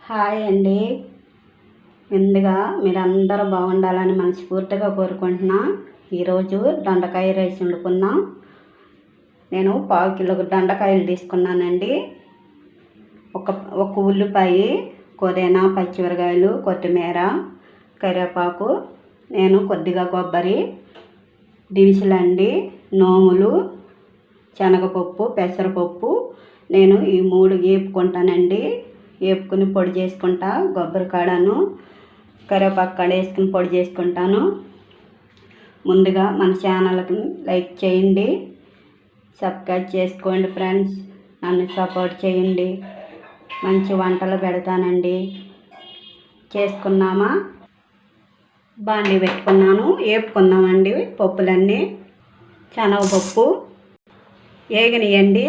Hi అండి. ముందుగా మీరందరూ బాగుండాలని మనస్ఫూర్తిగా కోరుకుంటున్నా. ఈరోజు దొండకాయ రైస్ వండుకుందాం. నేను 1/4 కిలో దొండకాయలు తీసుకున్నానండి. ఒక ఉల్లిపాయ, కొరేనా, పచ్చిమిరకాయలు, కొత్తిమీర, కరివేపాకు, నేను కొద్దిగా కొబ్బరి, దినుసులండి, నోములు, శనగపప్పు, పెసరపప్పు నేను ఈ 3 వేపుకుంటానండి. వేపుకుని పొడి చేసుకుంటా. కొబ్బరి కాడను కరివేపాకు కాడ వేసుకుని పొడి చేసుకుంటాను. ముందుగా మన ఛానల్కి లైక్ చేయండి, సబ్స్క్రైబ్ చేసుకోండి ఫ్రెండ్స్. నన్ను సపోర్ట్ చేయండి. మంచి వంటలు పెడతానండి. చేసుకున్నామా, బాండి పెట్టుకున్నాను. వేపుకున్నామండి పప్పులన్నీ. శనగపప్పు వేగనియండి,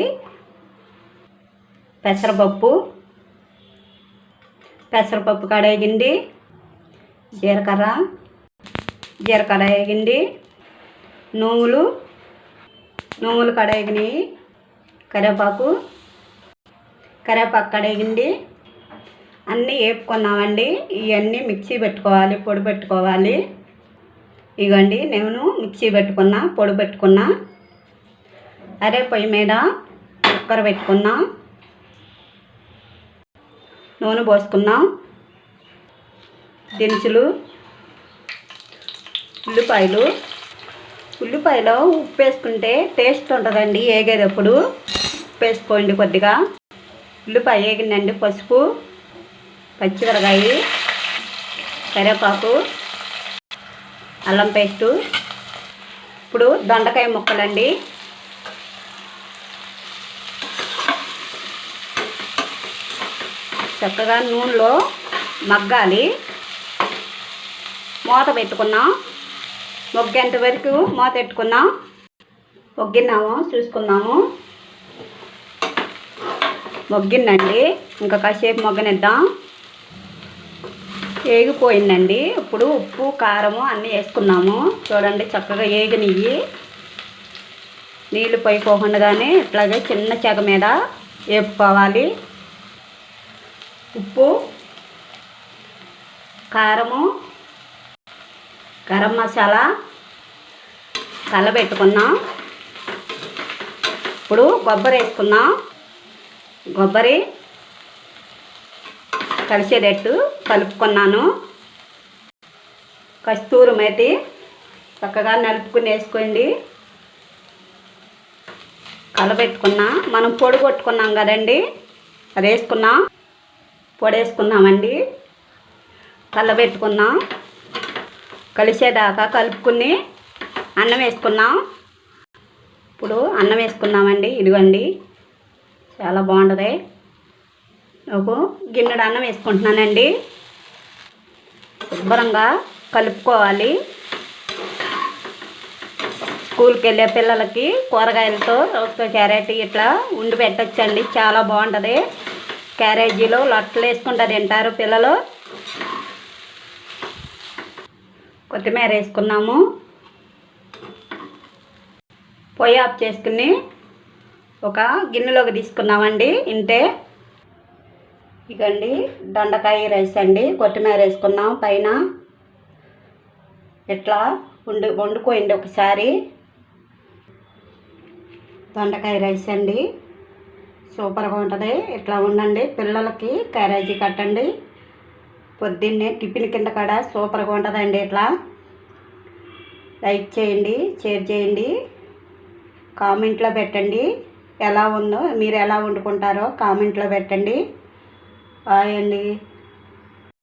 పెసరపప్పు కడేగింది, జీలకర్ర వేగింది, నువ్వులు కడేగినాయి, కరివేపాకు కడేగింది. అన్నీ వేపుకున్నామండి. ఇవన్నీ మిక్సీ పెట్టుకోవాలి, పొడి పెట్టుకోవాలి. ఇగండి నేను మిక్సీ పెట్టుకున్నా, పొడి పెట్టుకున్నా. అదే పొయ్యి మీద కుక్కర్ పెట్టుకున్నా, నూనె పోసుకున్నాం. దినుసులు, ఉల్లిపాయలో ఉప్పు వేసుకుంటే టేస్ట్ ఉంటుందండి. వేగేటప్పుడు ఉప్పు వేసుకోండి కొద్దిగా. ఉల్లిపాయ వేగిందండి. పసుపు, పచ్చిమిరకాయ, కరివేపాకు, అల్లం పేస్టు. ఇప్పుడు దొండకాయ ముక్కలండి. చక్కగా నూనెలో మగ్గాలి. మూత పెట్టుకున్నాం. మొగ్గేంత వరకు మూత పెట్టుకున్నాం. మొగ్గినాము చూసుకున్నాము. మొగ్గిందండి. ఇంకా కాసేపు మొగ్గనిద్దాం. వేగిపోయిందండి. ఇప్పుడు ఉప్పు, కారము అన్నీ వేసుకున్నాము. చూడండి చక్కగా వేగినవి. నీళ్ళు పైపోకుండానే ఇట్లాగే చిన్న చెగ మీద వేపుకోవాలి. ఉప్పు, కారము, గరం మసాలా కలబెట్టుకున్నాం. ఇప్పుడు కొబ్బరి వేసుకున్నాం. కొబ్బరి కలిసేటట్టు కలుపుకున్నాను. కస్తూరి మేతి చక్కగా నలుపుకుని వేసుకోండి. కలబెట్టుకున్నా. మనం పొడి కొట్టుకున్నాం కదండి, అది వేసుకున్నాం. పొడి వేసుకున్నామండి. కలబెట్టుకున్నాం. కలిసేదాకా కలుపుకుని అన్నం వేసుకున్నాం. ఇప్పుడు అన్నం వేసుకున్నామండి. ఇదిగోండి చాలా బాగుంటుంది. ఒక గిన్నెడు అన్నం వేసుకుంటున్నానండి. శుభ్రంగా కలుపుకోవాలి. స్కూల్కి వెళ్ళే పిల్లలకి కూరగాయలతో క్యారెట్ ఇట్లా ఉండి పెట్టచ్చండి. చాలా బాగుంటుంది. క్యారేజీలో లొట్టలు వేసుకుంటూ తింటారు పిల్లలు. కొత్తిమీర వేసుకున్నాము. పొయ్యి ఆఫ్ చేసుకుని ఒక గిన్నెలోకి తీసుకున్నామండి. ఇంతే. ఇకండి దొండకాయ రైస్ అండి. కొత్తిమీర వేసుకున్నాం పైన. ఇట్లా వండుకోండి ఒకసారి. దొండకాయ రైస్ అండి. సూపర్గా ఉంటుంది. ఇట్లా ఉండండి. పిల్లలకి క్యారేజీ కట్టండి. పొద్దున్నే టిఫిన్ కింద కాడ సూపర్గా ఉంటుందండి. ఇట్లా లైక్ చేయండి, షేర్ చేయండి, కామెంట్లో పెట్టండి. ఎలా ఉందో, మీరు ఎలా వండుకుంటారో కామెంట్లో పెట్టండి. బాయ్ అండి.